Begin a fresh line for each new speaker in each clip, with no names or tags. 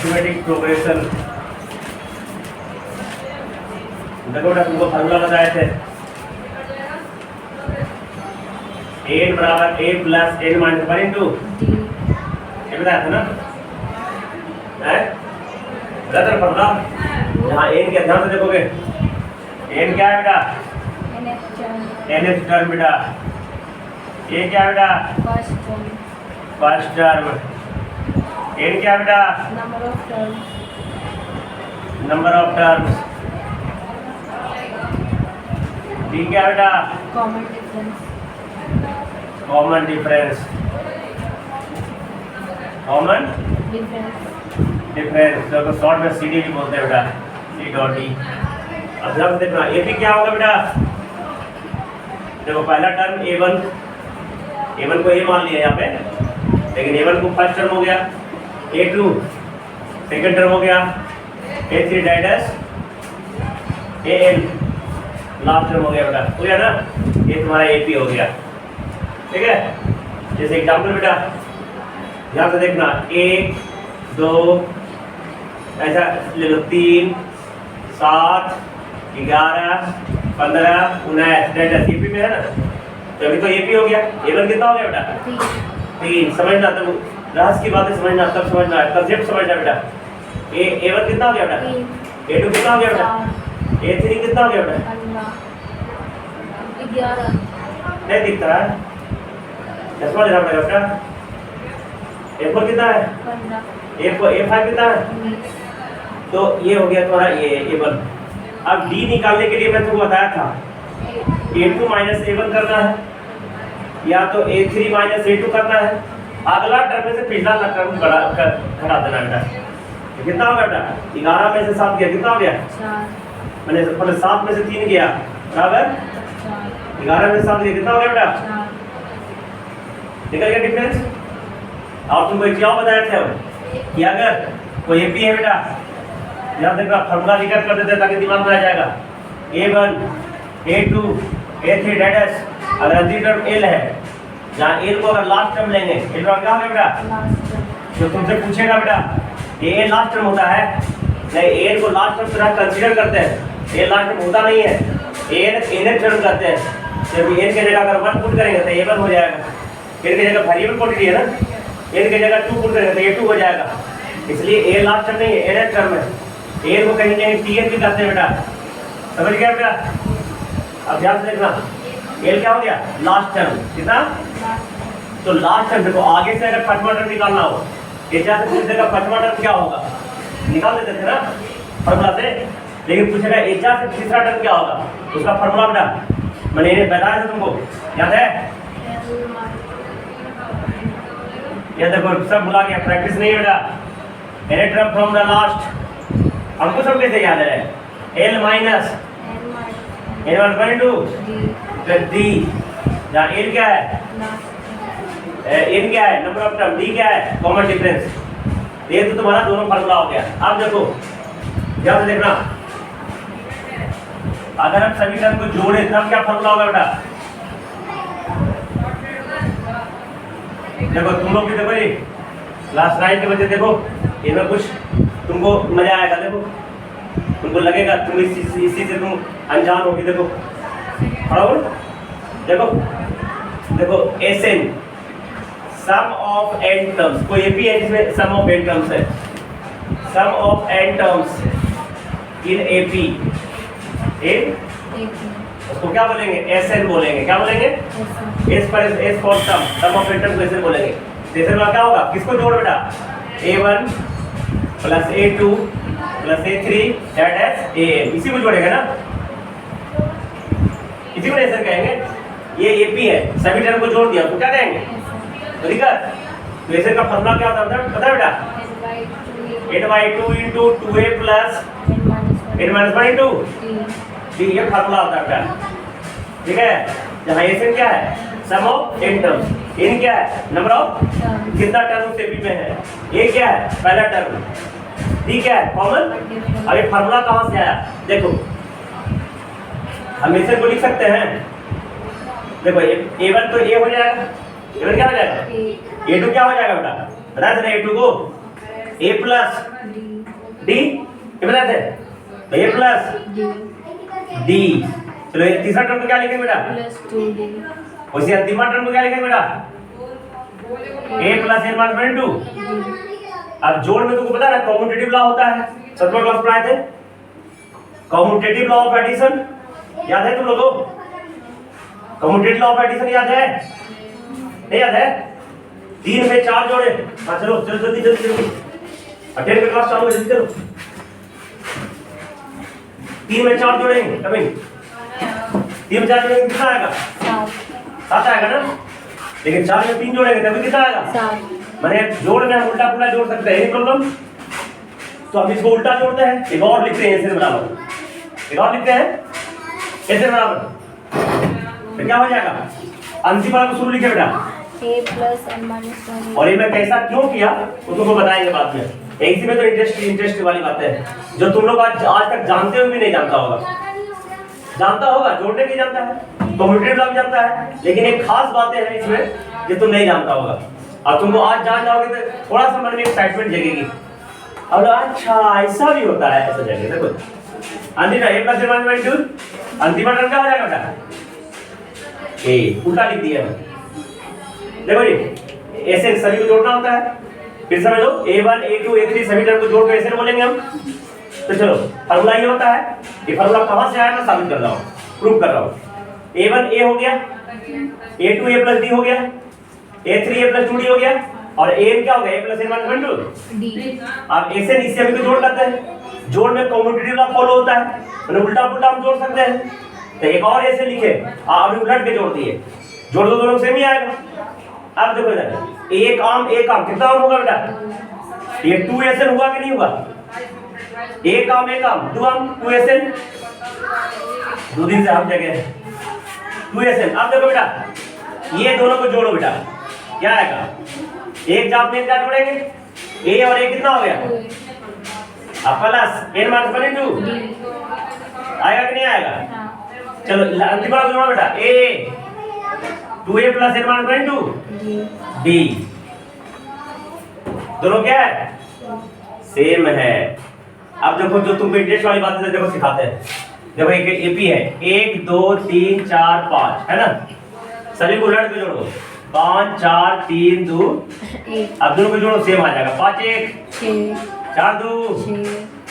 Arithmetic progression. देखो बेटा तुमको फार्मूला बताए थे, n बराबर a plus n minus 1 into, ये बताया था ना, है बता फार्मूला। यहाँ n के ध्यान से देखोगे, n क्या है बेटा, nth टर्म बेटा, a क्या है बेटा, फर्स्ट टर्म, n क्या है बेटा, नंबर ऑफ टर्म्स, d क्या है बेटा, कॉमन डिफरेंस, कॉमन डिफरेंस जो शॉर्ट में सी डी भी बोलते हैं बेटा, सी डॉट डी। अब ध्यान से देखना, ए पी क्या होगा बेटा, देखो पहला टर्म a1 को a मान लिया यहाँ पे, लेकिन a1 को फर्स्ट टर्म हो गया, a2 सेकंड टर्म हो गया, a3 डाइडस, an लास्ट टर्म हो गया बेटा, हो गया ना, ये तुम्हारा ap हो गया, ठीक है। जैसे एग्जाम्पल बेटा यहाँ से देखना, 1 2 ऐसा ले लो, 3 7 11 15 19 डाइडस ap में है ना, तो अभी तो ap हो गया। a1 कितना हो गया बेटा, 3। समझना, तब रहस्य की बातें समझना, तब समझना है, कंसेप्ट समझना बेटा। a1 कितना हो गया बेटा, a2 कितना हो गया बेटा, a3 कितना हो गया बेटा,
11
नहीं दिखता है, चश्मा लेना पड़ेगा बेटा। a4 कितना है,
15
a5 कितना है, तो ये हो गया तुम्हारा a1। अब d निकालने के लिए मैं तुमको बताया था, a2 माइनस a1 करना है, या तो a3 माइनस a2 करना है। अगला टर्म में से पिछला टर्म घटा देना बेटा। कितना हो गया बेटा, 11 में से 7 गया, कितना हो गया,
4
मैंने 7 में से 3 गया, बराबर 11 में से 7 गया, कितना हो गया बेटा,
4
निकल गया डिफरेंस। और तुमको क्या बताया था कि अगर कोई एपी है बेटा, यहाँ देखा फॉर्मूला रिकॉर्ड कर देते ताकि दिमाग में आ जाएगा, a1 a2 a3 डाइडस, अगर अंतिम टर्म l है, जहाँ l को अगर लास्ट टर्म लेंगे, l का क्या होगा बेटा, तो तुमसे पूछेगा बेटा a लास्ट टर्म होता है, नहीं a को लास्ट टर्म तरह कंसीडर करते हैं, a लास्ट टर्म होता नहीं है, a nth टर्म करते हैं। जब n के जगह अगर 1 पुट करेंगे तो a1 हो जाएगा, n की जगह वेरिएबल क्वांटिटी है ना, n की जगह 2 पुट करेंगे तो a2 हो जाएगा, इसलिए a लास्ट टर्म नहीं है, nth टर्म है। a को कहीं कहीं tn भी करते हैं बेटा, समझ गया बेटा। अब ध्यान से देखना, l क्या हो गया, लास्ट टर्म, कितना, तो लास्ट टर्म देखो, आगे से अगर पांचवा टर्म निकालना हो, एचा से पूछने का पांचवा टर्म क्या होगा, निकाल देते थे ना फॉर्मूला से, लेकिन पूछेगा एचा से तीसरा टर्म क्या होगा, उसका फॉर्मूला बेटा मैंने बताया था तुमको, याद है, ये देखो सब भुला गया, प्रैक्टिस नहीं है बेटा। Any term from the last, हमको सब कैसे याद है, l minus n1 into d, जहाँ l क्या है, n क्या है, नंबर ऑफ टर्म, d क्या है, कॉमन डिफरेंस। ये तो तुम्हारा दोनों फार्मूला हो गया। अब देखो ध्यान से देखना, अगर हम सभी टर्म को जोड़े तब क्या फार्मूला होगा बेटा, देखो तुम लोग भी देखो, ये क्लास 9 के बच्चे देखो, इनमें कुछ तुमको मजा आएगा, देखो तुमको लगेगा तुम इसी से तुम अनजान होगी। देखो और देखो देखो Sn sum of n terms, कोई भी है जिसमें सम ऑफ n टर्म्स है, sum of n terms in AP, उसको क्या बोलेंगे, Sn बोलेंगे, क्या बोलेंगे, S पर S for sum of n terms ऐसे बोलेंगे। जैसे क्या होगा, किसको जोड़ बेटा, a1 plus a2 plus a3 that as an, इसी को जोड़ेगा ना, इसी को ऐसे कहेंगे, ये AP है, सभी टर्म को जोड़ दिया तो क्या कहेंगे, ठीक है। तो ऐसे का फॉर्मूला क्या होता है पता है बेटा, 8/2 into 2a plus n minus 1 into d, ये फार्मूला होता है बेटा, ठीक है। जहाँ Sn क्या है, sum of n terms, n क्या है, नंबर ऑफ कितना टर्म उस AP में है, a क्या है, पहला टर्म, d क्या है, कॉमन। अब ये फार्मूला कहाँ से आया, देखो हम इसे को लिख सकते हैं, देखो a1 तो a हो जाएगा, a1 क्या हो जाएगा, a2 क्या हो जाएगा बेटा, बता देना, a2 को a प्लस डी ये बताए थे तो ए प्लस डी। चलो ये तीसरा टर्म को क्या लिखेंगे बेटा?
प्लस 2D
उसी अंतिम टर्म को क्या लिखेंगे बेटा? ए प्लस एन माइनस 2। अब जोड़ में तुमको पता है कॉम्यूटेटिव लॉ होता है, 7वां क्लास पढ़ाए थे कॉम्यूटेटिव लॉ ऑफ एडिशन, याद है तुम लोगों को? कॉम्यूटेटिव लॉ ऑफ एडिशन याद है? नहीं याद है? 3 में 4 जोड़े। हाँ चलो चलो जल्दी जल्दी जल्दी अटेंड का क्लास चालू है, जल्दी करो। 3 में 4 जोड़ेंगे कभी 3 में 4 जोड़ेंगे कितना आएगा? 7 आएगा ना। लेकिन 4 में 3 जोड़ेंगे तभी कितना आएगा?
7।
मैंने जोड़ में हम उल्टा पुल्टा जोड़ सकते हैं, प्रॉब्लम। तो हम इसको उल्टा जोड़ते हैं, एक और लिखते हैं ऐसे बराबर, एक और लिखते हैं ऐसे बराबर, तो क्या हो जाएगा? अंतिम वाला को शुरू लिखे बेटा
a प्लस n माइनस 1।
और ये मैं कैसा क्यों किया वो तुमको बताएंगे बाद में। इसी में तो इंटरेस्ट वाली बात है जो तुम लोग आज तक जानते हो भी नहीं जानता होगा, जानता होगा जोड़ने की जानता है, कॉम्यूटेटिव लॉ भी जानता है, लेकिन एक खास बातें हैं इसमें जो तुम नहीं जानता होगा और तुमको आज जान जाओगे तो थोड़ा सा मन में एक्साइटमेंट जगेगी और अच्छा ऐसा भी होता है, ऐसा जगह देखो। अंतिम ए प्लस ए माइनस 2 अंतिम टर्म क्या हो जाएगा बेटा? ए उल्टा लिख दिया है। देखो जी ऐसे सभी को जोड़ना होता है, फिर समझ लो a1 a2 a3 सभी टर्म को जोड़ के ऐसे बोलेंगे हम। तो चलो फार्मूला ये होता है, ये फार्मूला कहां से आया मैं साबित कर रहा हूं, प्रूव कर रहा हूं। a1 a हो गया, a2 a प्लस d हो गया, a3 a प्लस 2d हो गया और an क्या हो गया? a plus n minus 2
d।
अब ऐसे इससे भी तो जोड़ करते हैं, जोड़ में कॉम्यूटेटिव लॉ फॉलो होता है, मतलब उल्टा पुल्टा हम जोड़ सकते हैं। तो एक और ऐसे लिखे अभी उलट के जोड़ दिए, जोड़ दो दोनों सेम ही आएगा। अब देखो इधर एक आम कितना आम होगा बेटा? ये 2SN हुआ कि नहीं हुआ? एक आम 2 आम 2SN, 2 दिन से हम जगह 2SN। अब देखो बेटा ये दोनों को जोड़ो बेटा, क्या आएगा? एक जाप में क्या जोड़ेंगे? a और a कितना हो गया? अब प्लस n माइनस 2 आएगा कि नहीं आएगा? चलो अंतिम वाला जोड़ो बेटा a 2a plus n minus 2 d, दोनों क्या है? सेम है। अब देखो जो तुमको इंटरेस्ट वाली बात है देखो सिखाते हैं। देखो एक एपी है 1 2 3 4 5 है ना, सभी को उलट के जोड़ो 5 4 3 2 अब दोनों को जोड़ो सेम आ जाएगा। 5 1
6
4 2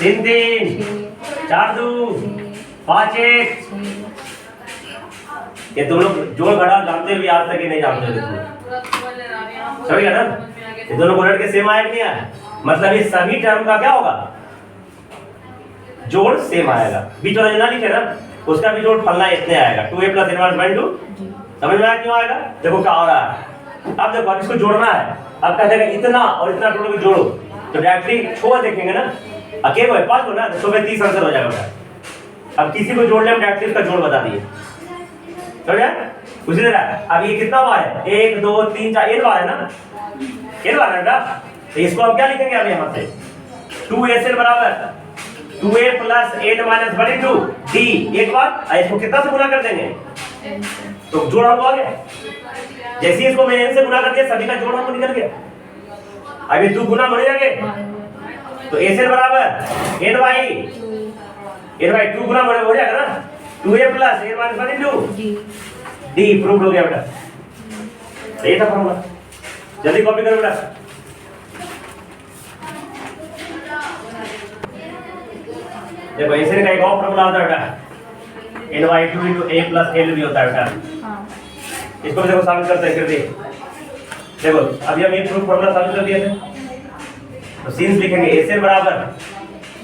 3 3 4 2 5 1। ये तुम लोग जोड़ घटा जानते भी आज तक ही नहीं जानते हो, समझ गया ना? ये दोनों को उलट के सेम आया कि नहीं आया? मतलब ये सभी टर्म का क्या होगा? जोड़ सेम आएगा। बीच वाला जो लिखे ना उसका भी जोड़ फलना इतने आएगा 2a प्लस n माइनस 2। समझ में आया क्यों आएगा? देखो क्या हो रहा है। अब देखो इसको जोड़ना है, अब क्या देगा इतना और इतना टोटल को जोड़ो तो डायरेक्टली छोड़ देखेंगे ना, अकेले है 5 को ना 100 में 30 आंसर हो जाएगा बेटा। अब किसी को जोड़ ले हम डायरेक्टली इसका जोड़ बता दिए, समझ गया? उसी तरह अब ये कितना बार है? 1 2 3 4 n बार है ना, n बार है बेटा। तो इसको हम क्या लिखेंगे अब यहाँ से 2SN बराबर 2a plus n minus 2 d एक बार। इसको कितना से गुना कर देंगे? तो जोड़ हमको आ गया। जैसे ही इसको मैंने n से गुना कर दिया सभी का जोड़ हमको निकल गया। अभी 2 गुना बढ़ जाएंगे तो SN बराबर n बाई 2 गुना हो जाएगा ना 2a plus n minus 2 d prove हो गया बेटा। सही था फॉर्मूला, जल्दी कॉपी करो बेटा। देखो ऐसे का एक और फॉर्मूला होता है बेटा n/2 * a + l भी होता है बेटा। इसको भी देखो साबित करते हैं, फिर देखो अभी हम ये प्रूफ फॉर्मूला साबित कर दिए थे। तो सिंस लिखेंगे SN बराबर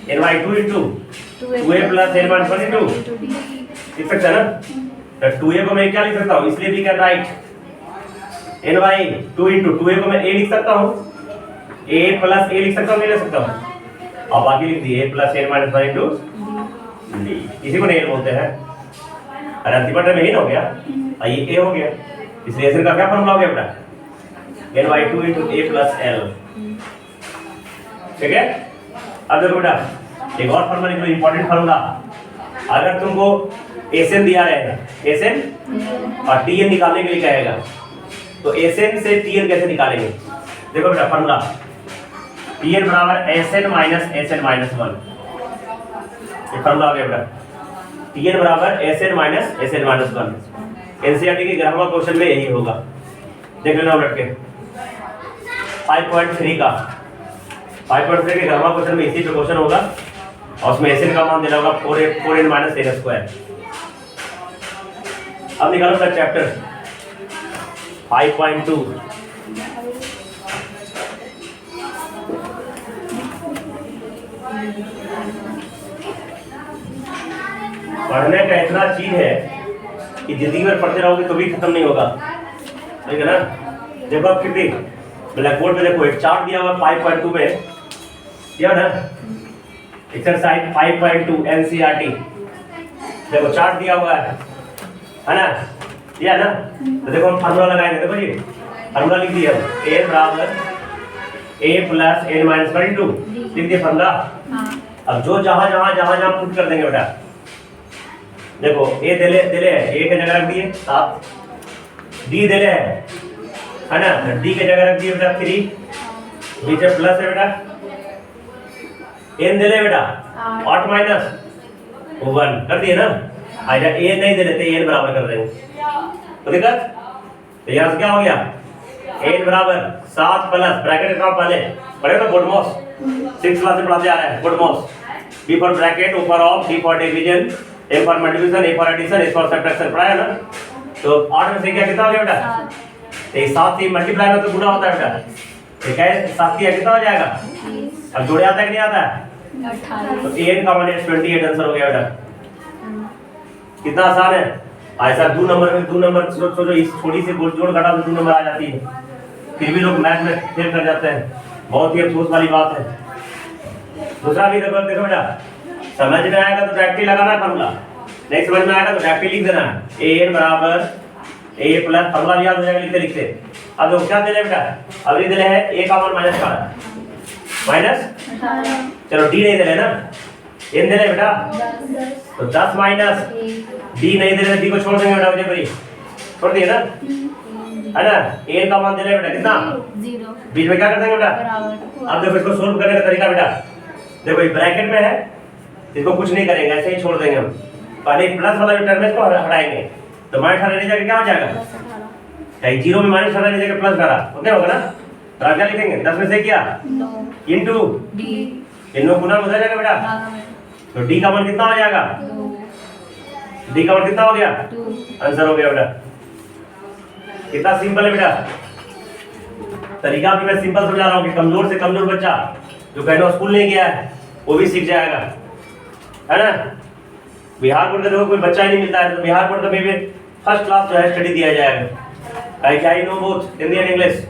n/2 * 2a + n - 2 लिख सकते हैं ना। तो 2a को मैं क्या लिख सकता हूँ, इसलिए भी कर राइट n/2 * 2a को मैं a लिख सकता हूँ, a + a लिख सकता हूँ, नहीं लिख सकता हूँ। अब बाकी लिख दिए a + n - 2 d, इसी को नेल बोलते हैं। अरे अंतिम टर्म यही ना हो गया, ये a हो गया, इसलिए SN का क्या फॉर्मूला हो गया बेटा n/2 * a + l। ठीक है? अब देखो बेटा एक और फॉर्मूला लिखो, इंपॉर्टेंट फॉर्मूला। अगर तुमको SN दिया रहेगा SN और TN निकालने के लिए कहेगा तो SN से TN कैसे निकालेंगे? देखो बेटा फॉर्मूला Tn बराबर Sn माइनस Sn माइनस 1, ये फॉर्मूला आ गया बेटा। Tn बराबर Sn minus Sn minus 1। NCERT के ग्रामर क्वेश्चन में यही होगा, देख लेना उलट के। 5.3 का 5.3 के ग्रामर क्वेश्चन में इसी पे क्वेश्चन होगा और उसमें Sn का मान देना होगा 4n माइनस n स्क्वायर। अब निकालो अपना चैप्टर 5.2। पढ़ने का इतना चीज है कि जिंदगी में पढ़ते रहोगे तो भी खत्म नहीं होगा, ठीक है ना। देखो आप कितनी ब्लैक बोर्ड पे देखो एक चार्ट दिया हुआ 5.2 में, क्या ना एक्सरसाइज 5.2 एनसीईआरटी, देखो चार्ट दिया हुआ है ना, दिया ना। तो देखो हम फार्मूला लगाएंगे, देखो जी फार्मूला लिख दिया a बराबर a प्लस n माइनस 2 लिख दिया फार्मूला। अब जो जहां पुट कर देंगे बेटा, देखो a देले a के जगह रख दिए 7, d देले है ना, d के जगह रख दिए बेटा 3, नीचे प्लस है बेटा, n देले बेटा 8 माइनस 1 कर दिए ना। आइए a नहीं दे लेते, n बराबर कर देंगे तो दिक्कत। तो यहाँ से क्या हो गया, n बराबर 7 प्लस ब्रैकेट का पहले पढ़े तो बोडमॉस 6 क्लास में पढ़ाते आ रहे हैं। BODMAS b for bracket, o for of, d for division, a for multiplication, a for addition, s for subtraction पढ़ाया ना। तो 8 में से क्या कितना हो गया बेटा, तो 7 से मल्टीप्लाई में तो गुना होता है बेटा, ठीक है 7 किया कितना हो जाएगा, अब जोड़े आता है कि नहीं आता है, तो n का मान 28 आंसर हो गया बेटा। कितना आसान है। ऐसा 2 नंबर सोचो, इस थोड़ी सी जोड़ घटा में 2 नंबर आ जाती है, फिर भी लोग मैथ में फेल कर जाते हैं, बहुत ही अफसोस वाली बात है। दूसरा भी देखो बेटा, समझ में आएगा तो डायरेक्टली लगाना है फार्मूला, नहीं समझ में आएगा तो डायरेक्टली लिख देना है an बराबर a प्लस, फार्मूला याद हो जाएगा लिखते लिखते। अब देखो क्या दे रहे बेटा, अब ये दे रहे हैं a का मान माइनस का माइनस, चलो d नहीं दे रहे ना, n दे रहे बेटा तो 10 माइनस d नहीं दे रहे, d को छोड़ देंगे बेटा, मुझे भाई छोड़ दिए ना, है ना। n का मान दे रहे बेटा कितना
0,
बीच में क्या कर देंगे बेटा। अब देखो इसको सोल्व करने का तरीका बेटा, देखो ये ब्रैकेट में है, इसको कुछ नहीं करेंगे, ऐसे ही छोड़ देंगे हम। पहले प्लस वाला जो टर्म है इसको हटाएंगे तो माइनस 18 जाके क्या हो जाएगा, कहीं 0 में माइनस 18 जाके प्लस 18 उतने होगा ना। तो क्या लिखेंगे 10 में से क्या इनटू
d,
इनमें गुना हो जाएगा बेटा, तो d का मान कितना हो जाएगा, d का मान कितना हो गया,
2,
आंसर हो गया बेटा। कितना सिंपल है बेटा, तरीका भी मैं सिंपल समझा रहा हूँ कि कमजोर से कमजोर बच्चा जो कहना स्कूल नहीं गया है वो भी सीख जाएगा, है ना। बिहार बोर्ड का देखो कोई बच्चा ही नहीं मिलता है, तो बिहार बोर्ड का भी फर्स्ट क्लास जो है स्टडी दिया जाएगा, क्या he know both Hindi and English,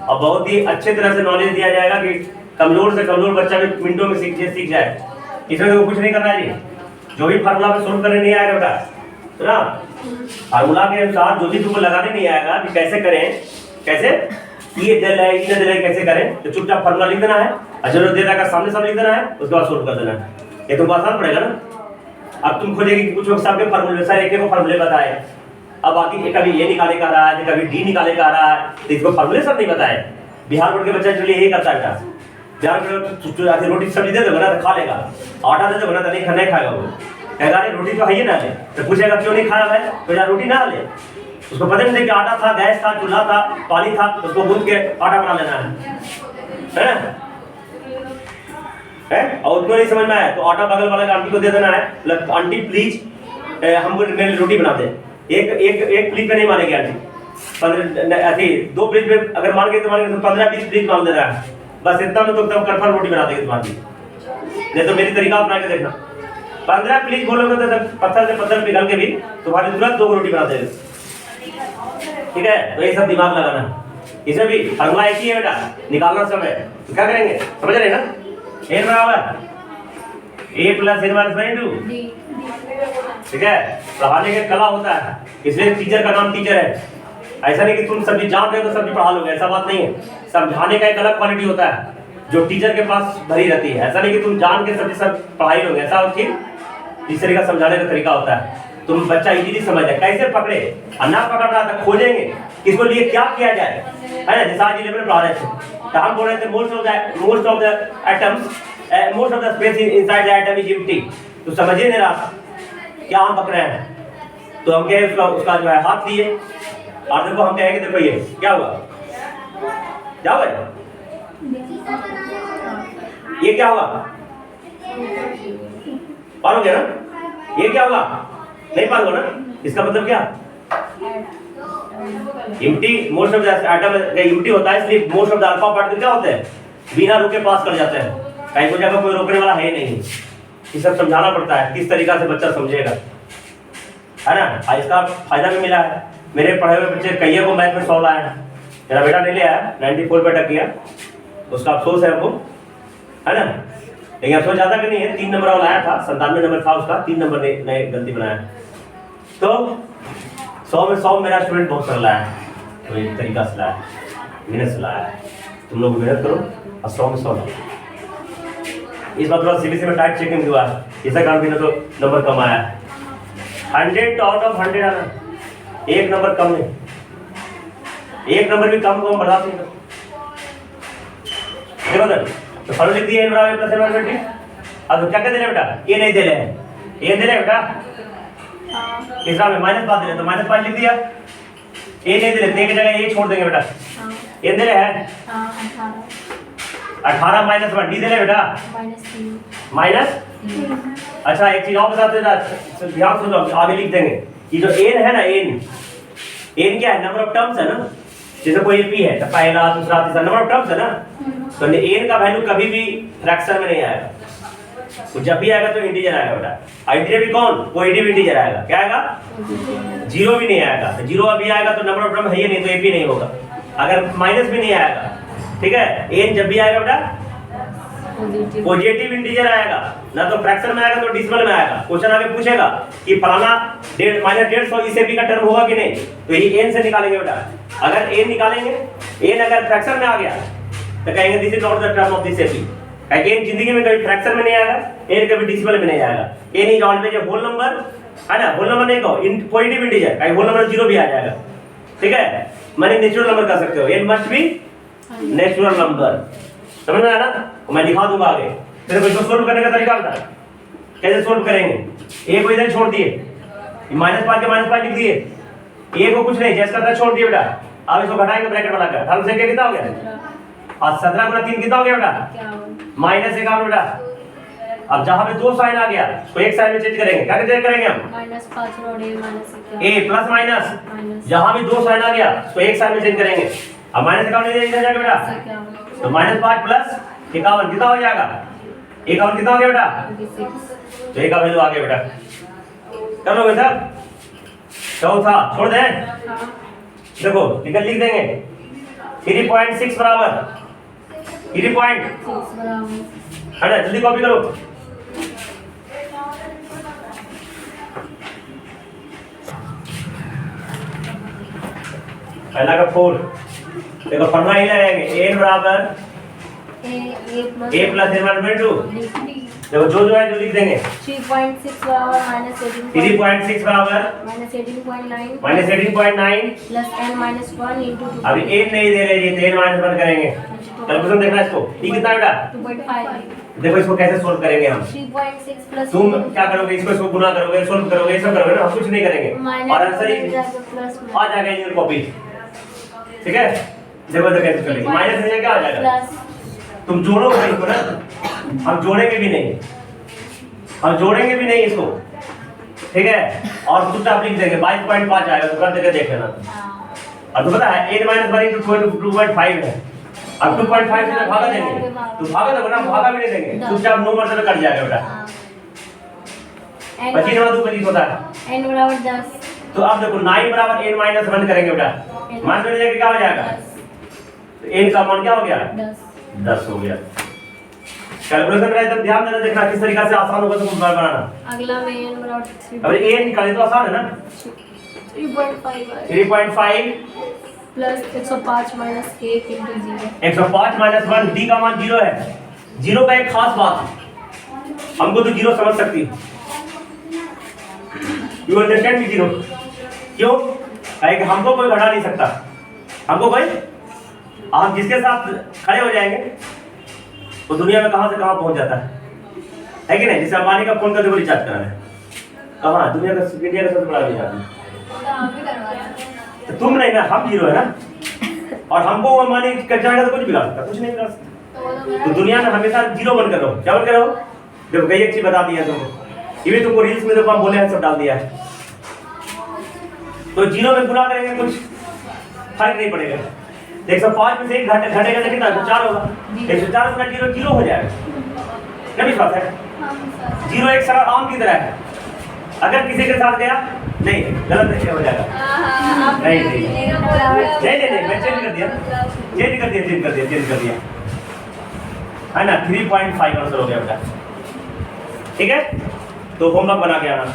और बहुत ही अच्छे तरह से नॉलेज दिया जाएगा कि कमजोर से कमजोर बच्चा भी मिनटों में सीख जाए। इसमें तो कुछ नहीं करना है जी, जो भी फार्मूला में सोल्व करने नहीं आएगा बेटा, तो ना फार्मूला के अनुसार जो भी तुमको लगाने नहीं आएगा कि कैसे करें, कैसे ये दिल है ये दिल है कैसे करें, तो चुपचाप फार्मूला लिख देना है, अच्छा जो दे रहा है सामने सब लिख देना है, उसके बाद सोल्व कर देना है, ये तुमको आसान पड़ेगा ना। अब तुम खोजेगी कि कुछ लोग सबके फार्मूले सारे एक एक फार्मूले बताए, अब बाकी कभी ये निकाले का रहा है, कभी डी निकाले का रहा है, तो इसको फार्मूले सब नहीं बताए। बिहार बोर्ड के बच्चा चलिए यही करता है बेटा, बिहार बोर्ड रोटी सब्जी दे दो ना तो खा लेगा, आटा दे दो ना तो नहीं खाएगा, वो कहेगा अरे रोटी तो है ही ना ले, तो पूछेगा क्यों नहीं खाया है, तो यार रोटी ना ले, उसको पता नहीं कि आटा था, गैस था, चूल्हा था, पानी था, उसको गूंथ के आटा बना लेना है और उसको नहीं समझ में आया तो आटा बगल वाले आंटी को दे देना है, मतलब आंटी प्लीज हमको मेरे लिए रोटी बना दे, एक प्लीज पे नहीं मानेगी आंटी, 15 2 प्लीज पे अगर मान गए तो 15-20 प्लीज मान दे रहा है, बस इतना में तो एकदम कंफर्म रोटी बना देगी तुम्हारी। नहीं तो मेरी तरीका अपना के देखना, 15 प्लीज बोलोगे तो पत्थर से पत्थर पिघल के भी तुम्हारी तुरंत 2 रोटी बना देगा, ठीक है। तो ये सब दिमाग लगाना, इसमें भी फार्मूला एक ही है बेटा, निकालना सब है, तो क्या करेंगे समझ रहे ना, n बराबर a प्लस n माइनस 2, ठीक है। पढ़ाने का कला होता है, इसलिए टीचर का नाम टीचर है, ऐसा नहीं कि तुम सब्जी जान रहे हो तो सब्जी पढ़ा लोगे, ऐसा बात नहीं है। समझाने का एक अलग क्वालिटी होता है जो टीचर के पास भरी रहती है, ऐसा नहीं कि तुम जान के सब्जी सब पढ़ाई लोगे, ऐसा इस तरीका समझाने का तरीका होता है। तुम बच्चा इजीली समझ जाए, कैसे पकड़े और ना पकड़ रहा था खोजेंगे किसको लिए क्या किया जाए, है ना। जैसे आज 11 में पढ़ा रहे थे तो हम बोल रहे थे most of the atoms most of the space inside the atom is empty. तो समझिए नहीं रहा क्या हम पक रहे हैं। तो हम कहे उसका जो है हाथ दिए और देखो हम कहेंगे देखो ये क्या हुआ, क्या हुआ ये क्या हुआ, पारोगे ना, ये क्या हुआ, नहीं पारोगे ना, इसका मतलब क्या empty, most of the atom empty होता है, इसलिए most of the alpha particle क्या होते हैं बिना रुके पास कर जाते हैं, कहीं कोई जगह कोई रोकने वाला है नहीं। ये सब समझाना पड़ता है किस तरीका से बच्चा समझेगा, है ना। इसका फायदा भी मिला है, मेरे पढ़े हुए बच्चे कईयों को मैथ में 100 लाए हैं, मेरा बेटा नहीं लिया है 94 पे अटक गया, उसका अफसोस है हमको, है ना। लेकिन अफसोस ज्यादा का नहीं है, 3 नंबर वाला आया था, 97 नंबर था उसका, 3 नंबर ने गलती बनाया। तो 100 में 100 मेरा स्टूडेंट बहुत सरल है, तो इस तरीका से लाया, मेहनत से लाया है। तुम लोग मेहनत करो और 100 में 100 लाओ। इस बार थोड़ा सीबीएसई में टाइट चेकिंग हुआ है, इसका कारण भी ना तो नंबर कम आया है। 100 आउट ऑफ 100 आना, एक नंबर कम नहीं, एक नंबर भी कम बर्दाश्त नहीं कर। तो फॉर्मूला लिख दिया n बराबर प्लस n माइनस 20। अब क्या कर दे रहे बेटा, ये नहीं दे रहे हैं, ये दे रहे बेटा तीसरा में -5 दे रहे, तो -5 लिख दिया। ये नहीं दे रहे, एक जगह ये छोड़ देंगे बेटा, ये दे रहे हैं 18 माइनस 1 डी दे रहे बेटा माइनस। अच्छा एक चीज और बताते हैं, ध्यान सुनो, आगे लिख देंगे। ये जो n है ना, n क्या है, नंबर ऑफ टर्म्स है ना, जैसे कोई p है तो पहला दूसरा तीसरा नंबर ऑफ टर्म्स है ना, तो n का वैल्यू कभी भी फ्रैक्शन में नहीं आएगा, तो जब भी आएगा तो इंटीजर आएगा बेटा। इंटीजर भी कौन, पॉजिटिव इंटीजर आएगा, क्या आएगा, जीरो भी नहीं आएगा। जीरो अभी आएगा तो नंबर ऑफ टर्म है ही नहीं, तो AP नहीं होगा। अगर माइनस भी नहीं आएगा, ठीक है, n जब भी आएगा बेटा पॉजिटिव इंटीजर आएगा, ना तो फ्रैक्शन में आएगा तो डेसिमल में आएगा। क्वेश्चन आगे पूछेगा कि फलाना -150 इस AP का टर्म होगा कि नहीं, तो ये n से निकालेंगे बेटा। अगर n निकालेंगे, n अगर फ्रैक्शन में आ गया तो कहेंगे this is not the term of this AP। n जिंदगी में कभी फ्रैक्शन में नहीं आएगा, n कभी डेसिमल में नहीं आएगा। n is always a whole number, है ना, होल नंबर नहीं कहो, पॉजिटिव इंटीजर, कहीं होल नंबर 0 भी आ जाएगा, ठीक है, माने नेचुरल नंबर कर सकते हो। n must be natural number, समझ में आया ना। मैं दिखा दूंगा आगे, तेरे को इसको सोल्व करने का तरीका बता, कैसे सोल्व करेंगे। a को इधर छोड़ दिए, -5 के -5 लिख दिए, a को कुछ नहीं जैसा था छोड़ दिए बेटा। अब इसको घटाएंगे ब्रैकेट वाला कर, हम से कितना हो गया, और 17 गुना 3 कितना हो गया बेटा, -51 बेटा। अब जहां पे 2 साइन आ गया तो एक साइन में चेंज करेंगे, क्या चेंज करेंगे हम, a प्लस माइनस, जहां भी 2 साइन आ गया तो एक साइन में चेंज करेंगे। अब -51 इधर जाएगा बेटा, तो -5 प्लस 51 कितना हो जाएगा, 51 कितना हो गया बेटा, तो a का वैल्यू आ गया बेटा। कर लोगे सब, चौथा छोड़ दें, देखो निकल लिख देंगे 3.6 बराबर 3.6 है ना, जल्दी कॉपी करो। पहला का 4, देखो फॉर्मूला ही लगाएंगे, n बराबर a प्लस n माइनस 2। देखो जो है जो लिख देंगे,
3.6 बराबर
-3.6 बराबर
-18.9
-18.9
प्लस n माइनस 1 इंटू 2।
अभी n नहीं दे रहे, ये n माइनस 1 करेंगे। कैलकुलेशन देखना इसको, ये कितना बेटा,
2.5।
देखो इसको कैसे सोल्व करेंगे हम,
3.6 प्लस
तुम क्या करोगे, इसको गुना करोगे, सोल्व करोगे, ये सब करोगे ना, हम कुछ नहीं करेंगे और आंसर ही आ जाएगा इन कॉपी, ठीक है। देखो तो कैसे चलेगी, माइनस में क्या आ जाएगा,
प्लस
तुम जोड़ोगे नहीं इसको ना, हम जोड़ेंगे भी नहीं, हम जोड़ेंगे भी नहीं इसको, ठीक है। और चुपचाप लिख देंगे 22.5 आएगा, तो कर देके देख लेना। अब तो पता है n - 1 * 2.5 है, अब 2.5 से भागा देंगे, तो भागा तो ना, भागा भी नहीं देंगे, चुपचाप 9 से कट जाएगा बेटा। 25 नंबर 2 25 होता है,
n बराबर 10।
तो अब देखो 9 बराबर n - 1 करेंगे बेटा, मान लो क्या हो जाएगा, तो n का मान क्या हो गया, 10 हो गया। कैलकुलेशन में एकदम ध्यान देना, देखना किस तरीका से आसान होगा तुमको बनाना।
अगला में n बराबर 3।
अब a निकाले तो आसान है ना, 3.5
plus 105 minus 1 into 0।
105 minus 1, d का मान 0 है। 0 का एक खास बात, हमको तो 0 समझ सकती, यू अंडरस्टैंड मी 0, क्यों, हमको कोई घटा नहीं सकता, हमको कोई आप जिसके साथ खड़े हो जाएंगे वो दुनिया में कहां से कहां पहुंच जाता है कि नहीं? जैसे अंबानी का फोन करके वो रिचार्ज करा है, कहां दुनिया का, इंडिया का सबसे बड़ा रिचार्ज। तो तुम नहीं ना, हम जीरो है ना, और हमको वो अंबानी कर जाएगा तो कुछ बिगाड़ सकता, कुछ नहीं बिगाड़ सकता। तो दुनिया में हमेशा जीरो बनकर रहो। क्या बनकर रहो? देखो कई एक चीज बता दी है तुमको, ये भी तुमको रील्स में देखो हम बोले हैं, सब डाल दिया है। तो जीरो में गुना करेंगे कुछ फर्क नहीं पड़ेगा। 105 में से 1 घटेगा तो कितना? 4 होगा। 104 गुना जीरो जीरो हो जाएगा। क्या विश्वास है? जीरो एक सरल आम की तरह है, अगर किसी के साथ गया नहीं, गलत नहीं हो जाएगा। नहीं नहीं नहीं, मैं चेंज कर दिया है ना। 3.5 आंसर हो गया बेटा। ठीक है, तो होमवर्क बना के आना।